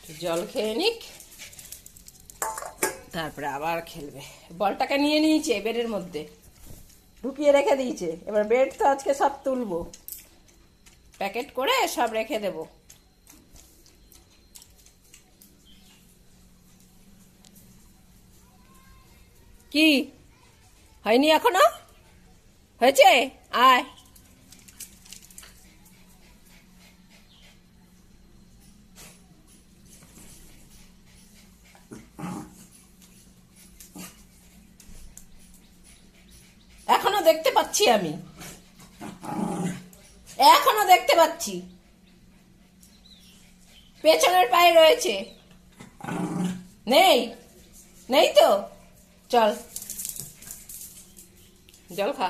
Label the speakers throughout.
Speaker 1: জল খেয়ে নিক, তারপরে আবার খেলবে। বলটাকে নিয়ে নিয়েছে বেডের মধ্যে, ঢুকিয়ে রেখে দিয়েছে। এবার বেড তো আজকে সব তুলবো, প্যাকেট করে সব রেখে দেব। কি হয়নি এখনো? হয়েছে? আয়। এখনো দেখতে পাচ্ছি, আমি এখনো দেখতে পাচ্ছি পেছনের পায়ে রয়েছে। নেই? নেই তো চল জল খা।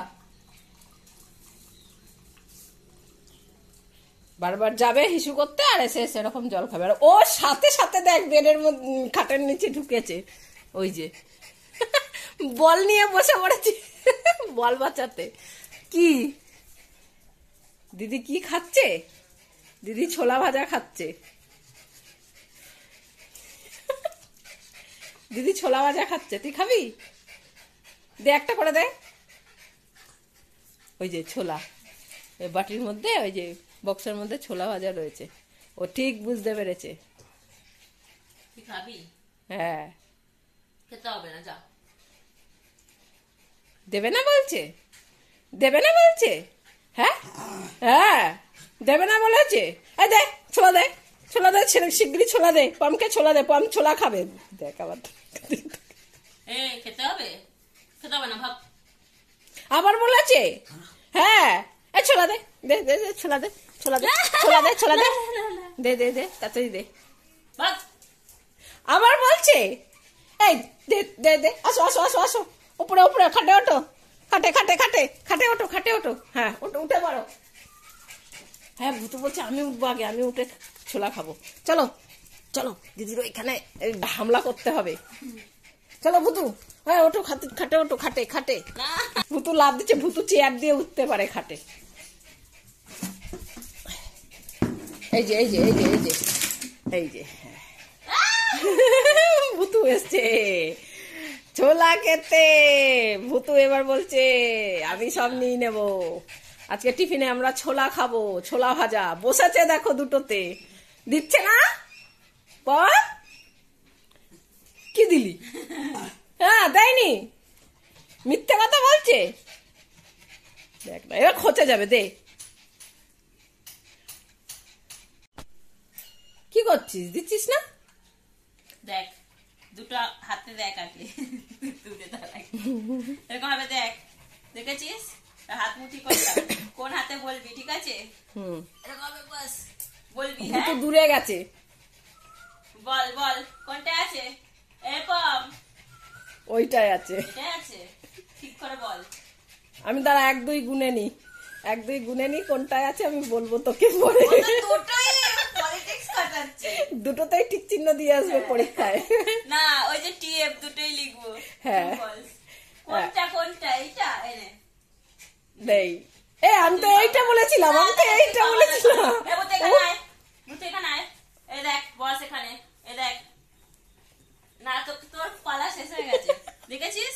Speaker 1: বারবার যাবে হিসু করতে, আর এসে সেরকম জল খাবে। আর ও সাথে সাথে দেখ বেডের মধ্যে খাটের নিচে ঢুকেছে, ওই যে বল নিয়ে বসে পড়েছি বল বাঁচাতে। কি দিদি কি খাচ্ছে? দিদি ছোলা ভাজা খাচ্ছে। দিদি ছোলা ভাজা খাচ্ছে, তুই খাবি? দে একটা করে দে। ওই যে ছোলা, ওই বাটির মধ্যে, ওই যে বক্সের মধ্যে ছোলা ভাজা রয়েছে। ও ঠিক বুঝতে পেরেছে।
Speaker 2: তুই খাবি?
Speaker 1: হ্যাঁ।
Speaker 2: খেতে হবে না, যা।
Speaker 1: দেবে না বলছে? দেবে না বলছে? হ্যাঁ হ্যাঁ দেবে না বলেছে। এই দে ছোলা, দে ছোলা, দে শিগগিরই ছোলা দে। পমকে ছোলা দে, পম ছোলা খাবে। দেখ আবার
Speaker 2: খেতে হবে, খেতে হবে না ভাব।
Speaker 1: আবার বলেছে। হ্যাঁ এই ছোলা দে, দে দে দে ছোলা দে, ছোলা দে, ছোলা দে, ছোলা দে, দে দে দে তাড়াতাড়ি দে। আবার বলছে। এই দে দে দে, আসো আসো আসো আসো, উপরে উপরে খাটে ওঠো, খাটে খাটে খাটে খাটে ওঠো, খাটে ওঠো। হ্যাঁ ওঠো, উঠে পারো। হ্যাঁ ভুতু বলছে আমি উঠবো আগে, আমি উঠে ছোলা খাবো। চলো চলো, দিদির ওইখানে হামলা করতে হবে। চলো ভুতু, হ্যাঁ ওঠো, খাটে খাটে ওঠো, খাটে খাটে। ভুতু লাভ দিচ্ছে, ভুতু চেয়ার দিয়ে উঠতে পারে খাটে। এই যে এই যে এই যে এই যে এই যে ভুতু এসছে ছোলা খেতে। ভুতু এবার বলছে আমি সব নিয়ে নেব, আজকে টিফিনে আমরা ছোলা খাবো, ছোলা ভাজা। বসেছে দেখো দুটোতে, দিচ্ছে না? বল কি দিলি? হ্যাঁ দেয়নি, মিথ্যে কথা বলছে। দেখ না এবার খচে যাবে। দে কি করছিস? দিচ্ছিস না?
Speaker 2: দেখ দুটো হাতে দেখ আগে, তুলে দাঁড়াই এরকম ভাবে দেখ, দেখেছিস? হাত মুঠি করলাম, কোন হাতে বলবি, ঠিক আছে? এরকম ভাবে বাস বলবি। হ্যাঁ
Speaker 1: তো দূরে গেছে।
Speaker 2: বল বল কোনটা আছে? এরকম
Speaker 1: ওইটাই আছে।
Speaker 2: এটাই আছে, ঠিক করে বল।
Speaker 1: আমি দাঁড়া 1 2 গুনে নি, 1 2 গুনে নি কোনটায় আছে আমি বলবো তোকে পরে। দুটোতেই ঠিক চিহ্ন দিয়ে আসবে পরীক্ষায়।
Speaker 2: না ওই যে টিএফ দুটোই লিখবো।
Speaker 1: হ্যাঁ
Speaker 2: কোনটা কোনটা? এইটা এনে
Speaker 1: নেই। এ আমি তো এইটা বলেছিলাম, আমি তো এইটা বলেছিলাম।
Speaker 2: এই দেখ বস এখানে, এই দেখ। না তো তোর পালা শেষ হয়ে গেছে, দেখেছিস?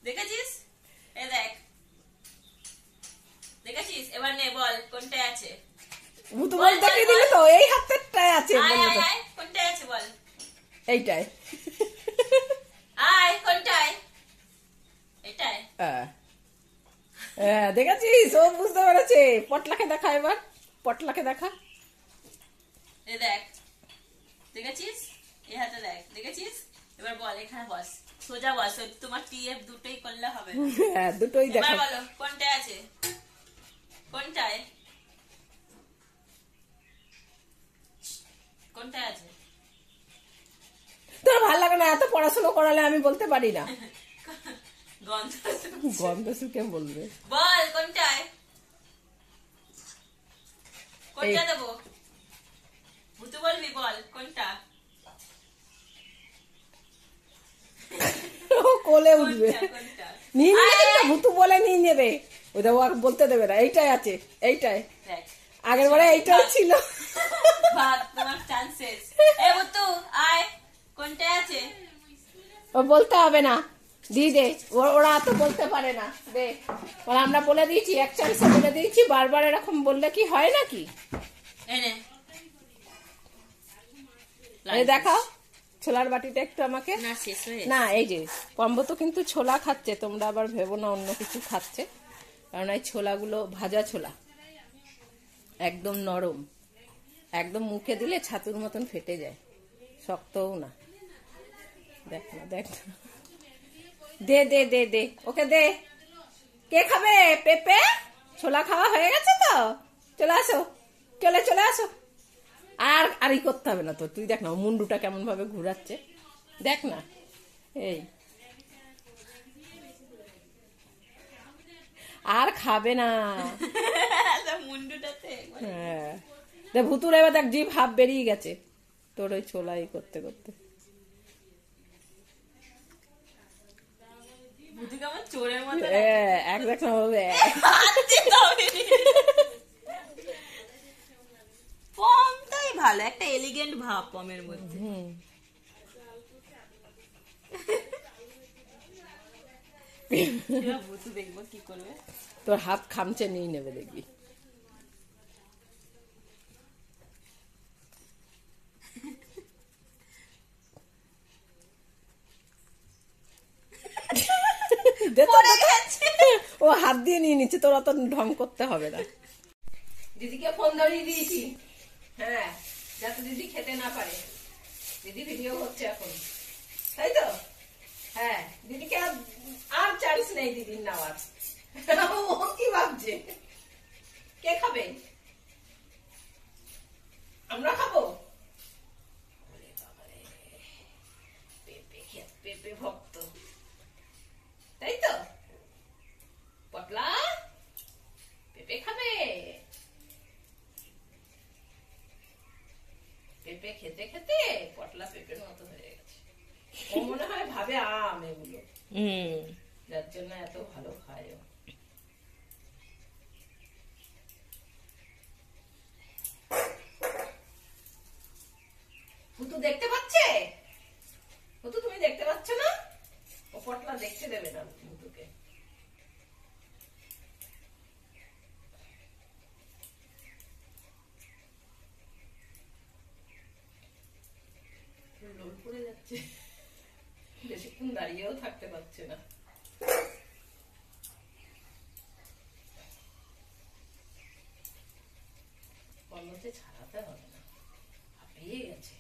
Speaker 2: দেখেছিস? এই দেখ, দেখেছিস? এবার নে বল কোনটায় আছে।
Speaker 1: ভুতু বল দেখিয়ে দিলে তো, এই হাতটায় আছে বললো তো।
Speaker 2: কোনটায় আছে বল?
Speaker 1: এইটাই।
Speaker 2: আয় কোনটায়? এটাই।
Speaker 1: হ্যাঁ দেখেছিস, ও বুঝতে পেরেছে। পটলাকে দেখা এবার, পটলাকে দেখা।
Speaker 2: এই দেখ, দেখেছিস? এই হাতে দেখ, দেখেছিস? এবার বল এখানে বস, সোজা বস। তোমার টিএফ দুটোই করলে হবে।
Speaker 1: হ্যাঁ দুটোই দেখা।
Speaker 2: এবার বলো কোনটায় আছে? কোনটায়? কোনটায় আছে?
Speaker 1: তোর ভালো লাগে না? এত পড়াশোনা করালে আমি বলতে পারি না। গন্ধ শুকে বলবে।
Speaker 2: বল কোনটায়? কোনটা দেবো? ভুতু বলবি, বল কোনটা?
Speaker 1: কোলে উঠবে, নিয়ে নেবে। ভুতু বলে নিয়ে নেবে, ওই দেখো বলতে দেবে না। এইটাই আছে, এইটাই। আগের বারে এইটাও ছিল।
Speaker 2: ভাত তোমার চান্সেস। এ বুতু আয়, কোনটা আছে?
Speaker 1: ও বলতে হবে না, দি দে, ওরা তো বলতে পারে না, দে। ওরা আমরা বলে দিয়েছি, এক চান্সে বলে দিয়েছি, বারবার এরকম বললে কি হয় নাকি?
Speaker 2: এনে
Speaker 1: এই দেখাও ছোলার বাটিটা একটু আমাকে।
Speaker 2: না শেষ হয়ে
Speaker 1: না এই যে পম্ব তো কিন্তু ছোলা খাচ্ছে, তোমরা আবার ভেবো না অন্য কিছু খাচ্ছে, কারণ এই ছোলাগুলো ভাজা ছোলা, একদম নরম, একদম মুখে দিলে ছাতুর মতন ফেটে যায়, শক্তও না। দেখ না, দেখ না, দে দে দে দে, ওকে দে। কে খাবে? পেঁপে ছোলা খাওয়া হয়ে গেছে তো, চলে আসো, চলে আসো। আর আরই করতে হবে না তো, তুই দেখ না ও মুন্ডুটা কেমন ভাবে ঘুরাচ্ছে, দেখ না। এই আর খাবে না।
Speaker 2: মুন্ডুটাতে
Speaker 1: হ্যাঁ দেখ ভুতুর এবার দেখ জিভ হাফ বেরিয়ে গেছে তোর ওই ছোলাই করতে করতে।
Speaker 2: বুদ্ধি কেমন চোরের মতো
Speaker 1: এক দেখ না বলবে
Speaker 2: পমটাই ভালো, একটা এলিগেন্ট ভাব পমের মধ্যে। বুদ্ধু দেখবো কি করবে,
Speaker 1: তোর হাত খামচে নিয়ে নেবে দেখবি। ও হাত দিয়ে নিয়ে নিচ্ছে, তোর অত ঢং করতে হবে না। দিদিকে ফোন ধরিয়ে দিয়েছি, হ্যাঁ, যাতে দিদি খেতে না পারে। দিদি ভিডিও হচ্ছে এখন, তাই তো? হ্যাঁ, দিদিকে আর চান্স নেই দিদির নেওয়ার। ও কি ভাবছে? কে খাবে? আমরা খাবো? পেঁপে ভক্ত, তাই তো? পটলা পেঁপে খাবে? পেঁপে খেতে খেতে পটলা পেঁপের মতো হয়ে গেছে। ও মনে হয় ভাবে আম এগুলো, যার জন্য এত ভালো খায়। ভুতু দেখতে পাচ্ছে? ভুতু তুমি দেখতে পাচ্ছ না? ও পটলা দেখতে দেবে না ভুতুকে। লোল পড়ে যাচ্ছে, বেশিক্ষণ দাঁড়িয়েও থাকতে পারছে না। অন্যতে ছাড়াতে হবে না, হাঁপিয়ে গেছে,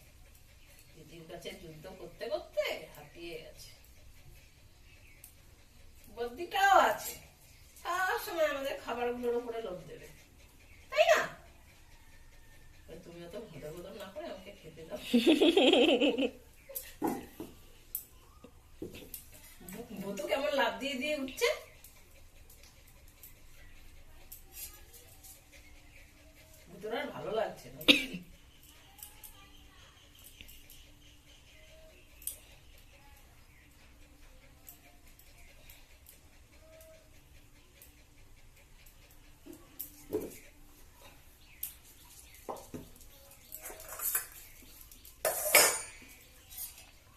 Speaker 1: দিদির কাছে যুদ্ধ করতে করতে হাঁপিয়ে গেছে। বদ্যিটাও আছে, সব সময় আমাদের খাবারগুলোর উপরে লোভ দেবে, তাই না? তুমিও তো ভোদা ভোদা না করে আমাকে খেতে দাও। ভুতু কেমন লাফ দিয়ে দিয়ে উঠছে, ভুতুর আর ভালো লাগছে না।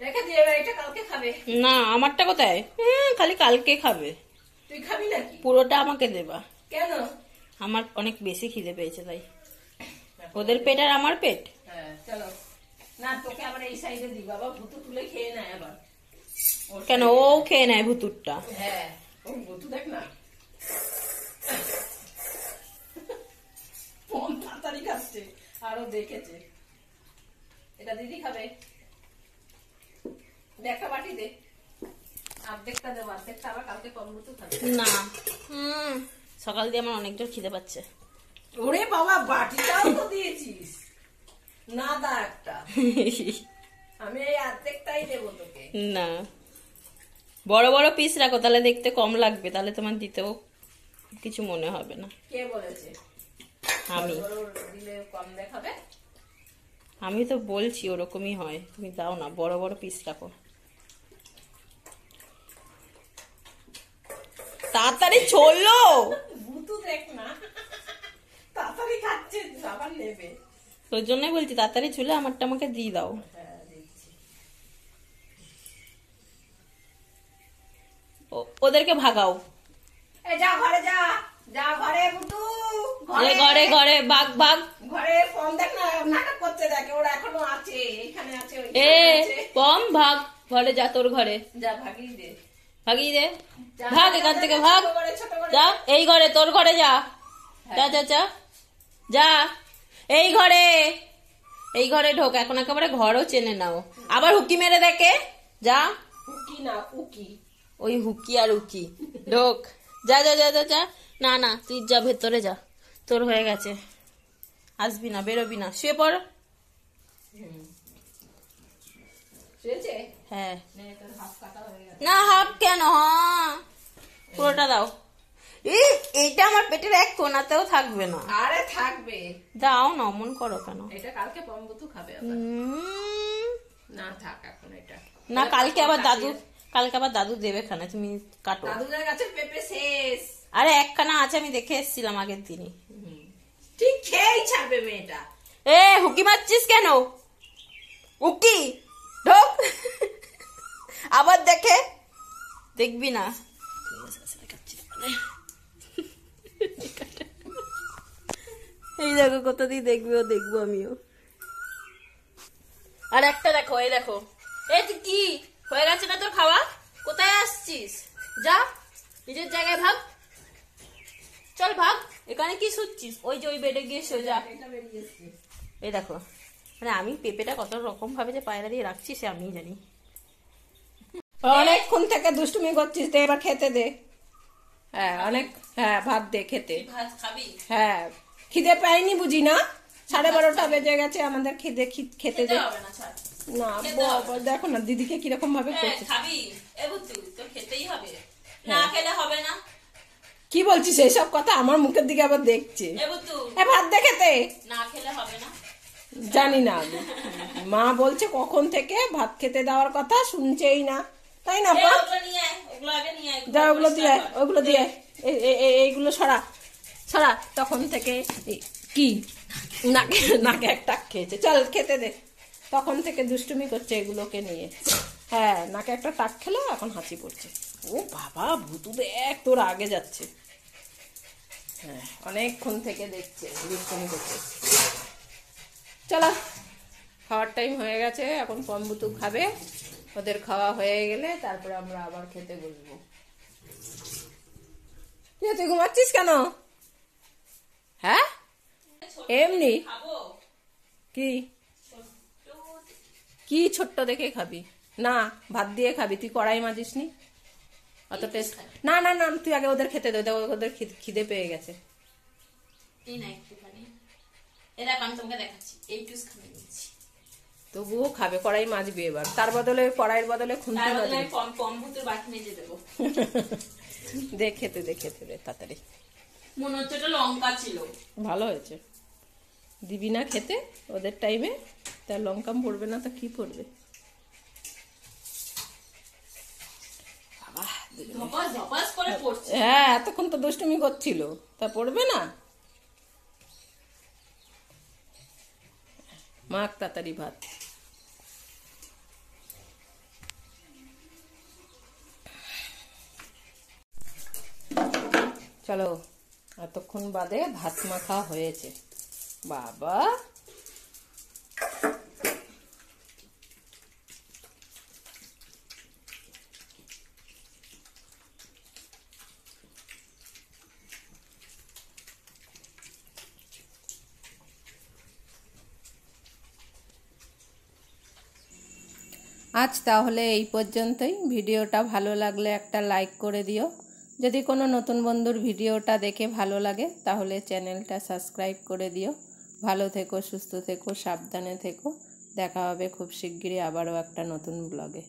Speaker 1: রেখে দিয়ে এবার এটা কালকে খাবে।
Speaker 2: না আমারটা কোথায়? খালি কালকে খাবে।
Speaker 1: তুই খাবি নাকি?
Speaker 2: পুরোটা আমাকে দেবা।
Speaker 1: কেন?
Speaker 2: আমার অনেক বেশি খিদে পেয়েছে তাই। ওদের পেট আর আমার পেট।
Speaker 1: হ্যাঁ চলো না, তোকে আবার এই সাইডে দি, বাবা ভুতু তুলে খেয়ে নেয় আবার।
Speaker 2: কেন ও খেয়ে নেয় ভুতুরটা?
Speaker 1: হ্যাঁ ও ভুতু দেখ না কোন তাড়াতাড়ি খাচ্ছে, আরো দেখেছে। এটা দিদি খাবে, একটা বাটি দে, অর্ধেকটা দেবো, অর্ধেকটা আবার কালকে কম ভুতু খাবে।
Speaker 2: না সকাল দিয়ে আমার অনেক জোর খিদে পাচ্ছে।
Speaker 1: ওরে বাবা বাটিটাও তো দিয়েছিস, না দা একটা, আমি এই অর্ধেকটাই দেবো তোকে।
Speaker 2: না বড় বড় পিস রাখো, তাহলে দেখতে কম লাগবে, তাহলে তোমার দিতেও কিছু মনে হবে না।
Speaker 1: কে বলেছে
Speaker 2: আমি
Speaker 1: দিলে কম দেখাবে?
Speaker 2: আমি তো বলছি ওরকমই হয়, তুমি দাও না, বড় বড় পিস রাখো। তাড়াতাড়ি চলো,
Speaker 1: ভুতু দেখ না, তাড়াতাড়ি খাচ্ছে আবার নেবে।
Speaker 2: তোর জন্যই বলছি তাড়াতাড়ি চলে আমারটা আমাকে দিয়ে দাও। ওদেরকে ভাগাও।
Speaker 1: এই যা ঘরে যা, যা ঘরে বুটু,
Speaker 2: ঘরে ঘরে বাঘ বাঘ।
Speaker 1: ঘরে ফোন দেখ না, নাটক করতে দেখে, ওরা এখনো আছে, এখানে আছে,
Speaker 2: এ পম ভাগ, ঘরে যা, তোর ঘরে
Speaker 1: যা, ভাগিয়ে দে,
Speaker 2: ভাগিয়ে দে, ভাগ এখান থেকে ভাগ, যা এই ঘরে, তোর ঘরে যা, যা যা যা যা, এই ঘরে, এই ঘরে ঢোক, এখন একেবারে ঘরও চেনে নাও, আবার হুকি মেরে দেখে, যা,
Speaker 1: হুকি না উকি,
Speaker 2: ওই হুকি আর উকি, ঢোক, যা যা যা যা যা, না না তুই যা ভেতরে যা, তোর হয়ে গেছে, আসবি না, বেরোবি না, শুয়ে পড়। হ্যাঁ না হাফ কেন, হ্যাঁ পুরোটা দাও। এইটা আমার পেটের এক কোনাতেও থাকবে না।
Speaker 1: আরে থাকবে,
Speaker 2: দাও না, অমন করো কেন?
Speaker 1: এটা কালকে পম্বতু খাবে না, থাক এখন এটা
Speaker 2: না, কালকে আবার দাদু দেবে খানা, তুমি কাটো।
Speaker 1: দাদুদের কাছে পেঁপে শেষ।
Speaker 2: আরে একখানা আছে, আমি দেখে এসেছিলাম আগের দিনই।
Speaker 1: ঠিক খেয়েই ছাড়বে মেয়েটা।
Speaker 2: এ হুকি মারছিস কেন? উকি ঢোক, আবার দেখে, দেখবি না। এই দেখো কত দিয়ে দেখবি, ও দেখবো আমিও। আর একটা দেখো, এই দেখো, এই তুই কি হয়ে গেছে না তোর খাওয়া? কোথায় আসছিস? যা নিজের জায়গায় ভাগ, চল ভাগ, এখানে কি শুচ্ছিস? ওই যে ওই বেডে গিয়ে শো যা। এই দেখো, মানে আমি পেঁপেটা কত রকম ভাবে যে পায়রা দিয়ে রাখছি সে আমি জানি।
Speaker 1: অনেকক্ষণ থেকে দুষ্টুমি করছিস, দে এবার খেতে দে। হ্যাঁ অনেক, হ্যাঁ ভাত দে খেতে।
Speaker 2: ভাত খাবি?
Speaker 1: হ্যাঁ খিদে পাইনি বুঝি না, 12:30 বেজে গেছে, আমাদের খেতে দে। না দেখো না দিদিকে কিরকম ভাবে করছে।
Speaker 2: খাবি? তো খেতেই হবে, না খেলে হবে না।
Speaker 1: কি বলছিস এইসব কথা? আমার মুখের দিকে আবার দেখছে। ভাত দে খেতে,
Speaker 2: না খেলে হবে না।
Speaker 1: জানি না আমি, মা বলছে কখন থেকে ভাত খেতে দেওয়ার কথা, শুনছেই না, তাই না? যা ওগুলো দিয়ে, ওগুলো দিয়ে, এইগুলো সরা সরা, তখন থেকে কি নাকে একটা খেয়েছে, চল খেতে দে, তখন থেকে দুষ্টুমি করছে এগুলোকে নিয়ে। হ্যাঁ নাকে একটা টাক খেলো, এখন হাসি পড়ছে। ও বাবা ভুতু দেখ তোর আগে যাচ্ছে। হ্যাঁ অনেকক্ষণ থেকে দেখছে দুষ্টুমি করছে। চলো খাওয়ার টাইম হয়ে গেছে, এখন পম্বুতু খাবে, ওদের খাওয়া হয়ে গেলে তারপরে আমরা আবার খেতে বসবো। তুই ঘুমাচ্ছিস কেন? হ্যাঁ এমনি কি কি ছোট্ট দেখে খাবি? না ভাত দিয়ে খাবি, তুই কড়াই মাজিস নি অত টেস্ট। না না না তুই আগে ওদের খেতে দে, ওদের খিদে পেয়ে গেছে। তবুও খাবে, কড়াই মাজবি এবার, তার বদলে কড়াইয়ের বদলে খুন্তি দে, খেতে দে খেতে দে তাড়াতাড়ি।
Speaker 2: মনে হচ্ছে এটা লঙ্কা ছিল।
Speaker 1: ভালো হয়েছে, দিবি না খেতে ওদের টাইমে, তার লঙ্কা পড়বে না তো কি পড়বে? হ্যাঁ এতক্ষণ তো দুষ্টুমি করছিল, তা পড়বে না? মাখ তাড়াতাড়ি ভাত। চলো এতক্ষণ বাদে ভাত মাখা হয়েছে, বাবা আজ তাহলে এই পর্যন্তই। ভিডিওটা ভালো লাগলে একটা লাইক করে দিও। যদি কোনো নতুন বন্ধুর ভিডিওটা দেখে ভালো লাগে তাহলে চ্যানেলটা সাবস্ক্রাইব করে দিও। ভালো থেকো, সুস্থ থেকো, সাবধানে থেকো। দেখা হবে খুব শিগগিরই আবারও একটা নতুন ব্লগে।